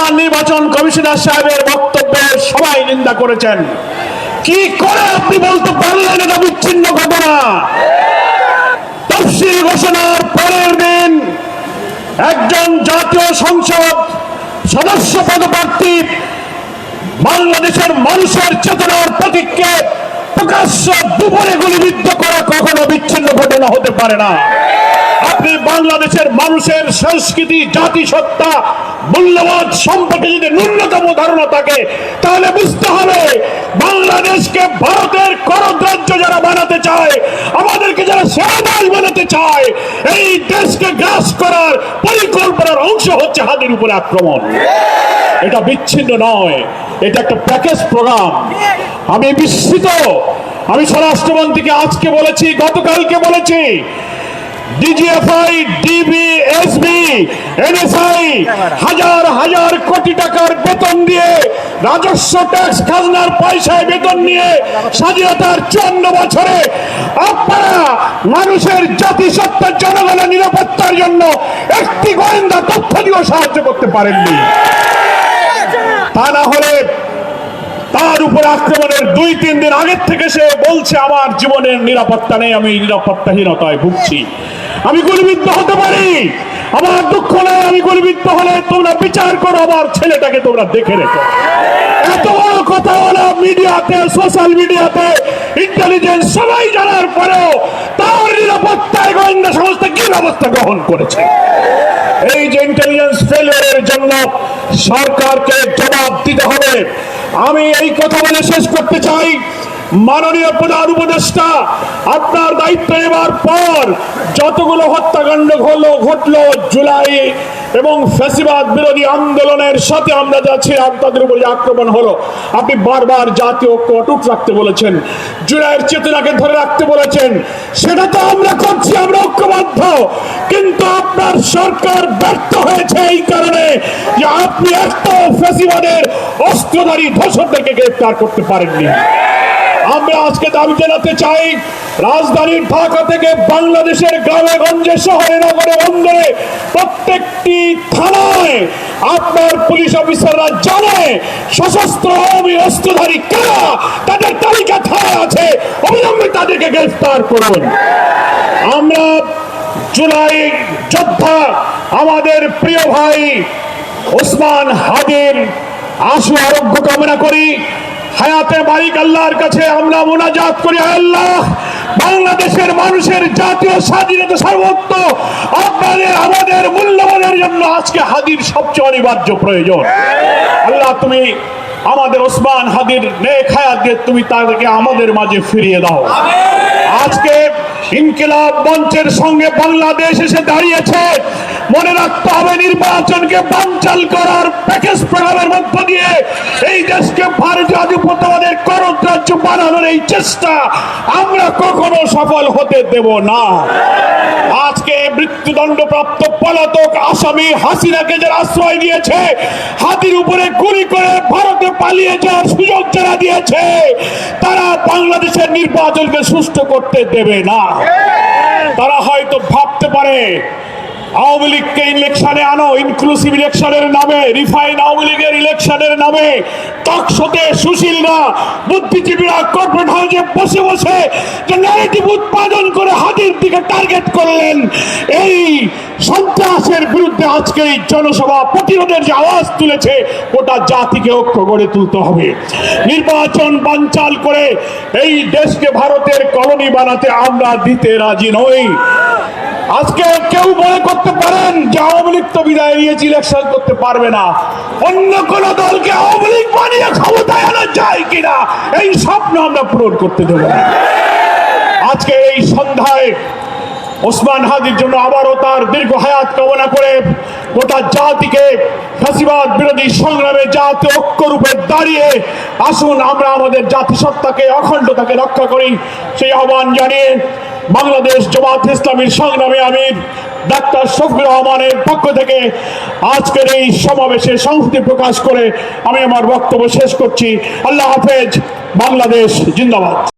প্রধান নির্বাচন কমিশনার সাহেবের বক্তব্যের সবাই নিন্দা করেছেন। কি করে আপনি বলতে পারলেন এটা বিচ্ছিন্ন ঘটনা? তফসিল ঘোষণার পরের দিন একজন জাতীয় সংসদ সদস্য পদপ্রার্থী বাংলাদেশের মানুষের চেতনার প্রতীককে প্রকাশ্য দুপুরে গুলিবিদ্ধ করা কখনো বিচ্ছিন্ন ঘটনা হতে পারে না। আপনি বাংলাদেশের মানুষের সংস্কৃতি, জাতিসত্তা, মূল্যবোধ সম্পর্কে যদি ন্যূনতম ধারণা থাকে তাহলে বুঝতে হবে বাংলাদেশকে ভারতের করদ্রাজ্য যারা বানাতে চায়, আমাদেরকে যারা সেনাদল বানাতে চায়, এই দেশকে গ্রাস করার পরিকল্পনার অংশ হচ্ছে হাদির উপরে আক্রমণ। এটা বিচ্ছিন্ন নয়, এটা একটা প্যাকেজ প্রোগ্রাম। আমি বিস্মিত। আমি স্বরাষ্ট্রমন্ত্রীকে আজকে বলেছি, গতকালকে বলেছি, ডিজিএফআই, ডিবি, এসবি, এনএসআই হাজার হাজার কোটি টাকার বেতন দিয়ে, রাজস্ব ট্যাক্স খাজনার পয়সায় বেতন নিয়ে স্বাধীনতার 54 বছরে আপনারা মানুষের জাতিসত্তার জনগণের নিরাপত্তার জন্য একটি গোয়েন্দা তথ্য দিয়েও সাহায্য করতে পারেননি। তা না হলে তার উপর আক্রমণের 2-3 দিন আগের থেকে সে বলছে আমার জীবনের নিরাপত্তা নেই, আমি নিরাপত্তাহীনতায় ভুগছি, আমি গুলিবিদ্ধ হতে পারি, আমার দুঃখ নেই, আমি গুলিবিদ্ধ হলে তোমরা বিচার করো, আমার ছেলেটাকে তোমরা দেখে রেখো। এত বড় কথা বলা মিডিয়াতে, সোশ্যাল মিডিয়াতে, ইন্টেলিজেন্স সবাই জানার পরেও তার নিরাপত্তায় গোয়েন্দা সংস্থা কি ব্যবস্থা গ্রহণ করেছে? এই যে ইন্টেলিজেন্স ফেলিয়ারের জন্য সরকারকে জবাব দিতে হবে। আমি এই কথা বলে শেষ করতে চাই, মাননীয় প্রধান উপদেষ্টা, আপনার দায়িত্ব নেবার পর যতগুলো হত্যাকাণ্ড ঘটলো জুলাই এবং ফ্যাসিবাদ বিরোধী আন্দোলনের সাথে আমরা যাচ্ছি, তাদের উপরে আক্রমণ হলো, আপনি বারবার জাতীয় ঐক্য অটুট রাখতে বলেছেন, জুলাইয়ের চেতনাকে ধরে রাখতে বলেছেন। সেটা তো আমরা করছি, আমরা ঐক্যবদ্ধ, কিন্তু আপনার সরকার ব্যর্থ হয়েছে এই কারণে যে আপনি একটা ফ্যাসিবাদের অস্ত্রধারী ধর্ষকদেরকে গ্রেফতার করতে পারেননি। আমরা আজকে দাবি জানাতে চাই, রাজধানী ঢাকা থেকে বাংলাদেশের গ্রামে গঞ্জে, শহরে, নগরে, বন্দরে, প্রত্যেকটি থানায় আপনার পুলিশ অফিসাররা জানে সশস্ত্র অস্ত্রধারী কারা, তাদের তালিকা থানায় আছে, অবিলম্বে তাদেরকে গ্রেফতার করুন। আমরা জুলাই যোদ্ধা আমাদের প্রিয় ভাই ওসমান হাদির আশু আরোগ্য কামনা করি। হায়াতে মালিক আল্লাহর কাছে আমরা মুনাজাত করি, আল্লাহ বাংলাদেশের মানুষের জাতীয় স্বাধীনতা সার্বত্ব আপনাদের আমাদের মূল্যবোধের জন্য আজকে হাদির সবচেয়ে অনিবার্য প্রয়োজন। আল্লাহ তুমি আমাদের ওসমান হাদির নেক হায়াত দিয়ে তুমি তাদেরকে আমাদের মাঝে ফিরিয়ে দাও। আজকে ইনকিলাব মঞ্চের সঙ্গে বাংলাদেশ এসে দাঁড়িয়েছে। মনে রাখতে হবে নির্বাচনকে বানচাল করার প্যাকেজ প্রোগ্রামের মধ্য দিয়ে এই দেশকে ভারতীয় আধিপত্যবাদের করদ্রাজ্য বানানোর এই চেষ্টা আমরা কখনো সফল হতে দেব না। আজকে মৃত্যুদণ্ডপ্রাপ্ত পলাতক আসামি হাসিনাকে যারা আশ্রয় দিয়েছে, হাতির উপরে গুলি করে ভারতে পালিয়ে যাওয়ার সুযোগ যারা দিয়েছে, তারা বাংলাদেশের নির্বাচনকে সুষ্ঠু করতে দেবে না। তারা হয়তো ভাবতে পারে আওয়ামী লীগকে ইলেকশনে আনো, ইনক্লুসিভ ইলেকশনের নামে, রিফাইন আওয়ামী লীগের ইলেকশনের নামে টকশোতে সুশীলরা, বুদ্ধিজীবীরা কর্পোরেট হাউসে বসে বসে যে ন্যারেটিভ উৎপাদন করে হাতির দিকে টার্গেট করলেন। এই সন্ত্রাসের বিরুদ্ধে আজকে এই জনসভা প্রতিরোধের যে আওয়াজ তুলেছে, গোটা জাতিকে ঐক্য গড়ে তুলতে হবে। নির্বাচন বানচাল করে এই দেশকে ভারতের কলোনি বানাতে আমরা দিতে রাজি নই। আজকে কেউ মনে করতে পারেন যে আওয়ামী লীগ তো বিদায় নিয়েছে, ইলেকশন করতে পারবে না, অন্য কোন দলকে আওয়ামী লীগ বানিয়ে ক্ষমতায় আনা যায় কিনা এই স্বপ্ন আমরা পূরণ করতে দেব না। আজকে এই সন্ধ্যায় ওসমান হাদির জন্য আবারও তার দীর্ঘ হায়াত কামনা করে গোটা জাতিকে ফ্যাসিবাদ বিরোধী সংগ্রামে জাতীয় ঐক্য রূপে দাঁড়িয়ে আসুন আমরা আমাদের জাতিসত্তাকে, অখণ্ডতাকে রক্ষা করি, সেই আহ্বান জানিয়ে বাংলাদেশ জামাত ইসলামীর সংগ্রামী আমির ডাক্তার শফিকুর রহমানের পক্ষ থেকে আজকের এই সমাবেশে সংহতি প্রকাশ করে আমি আমার বক্তব্য শেষ করছি। আল্লাহ হাফেজ। বাংলাদেশ জিন্দাবাদ।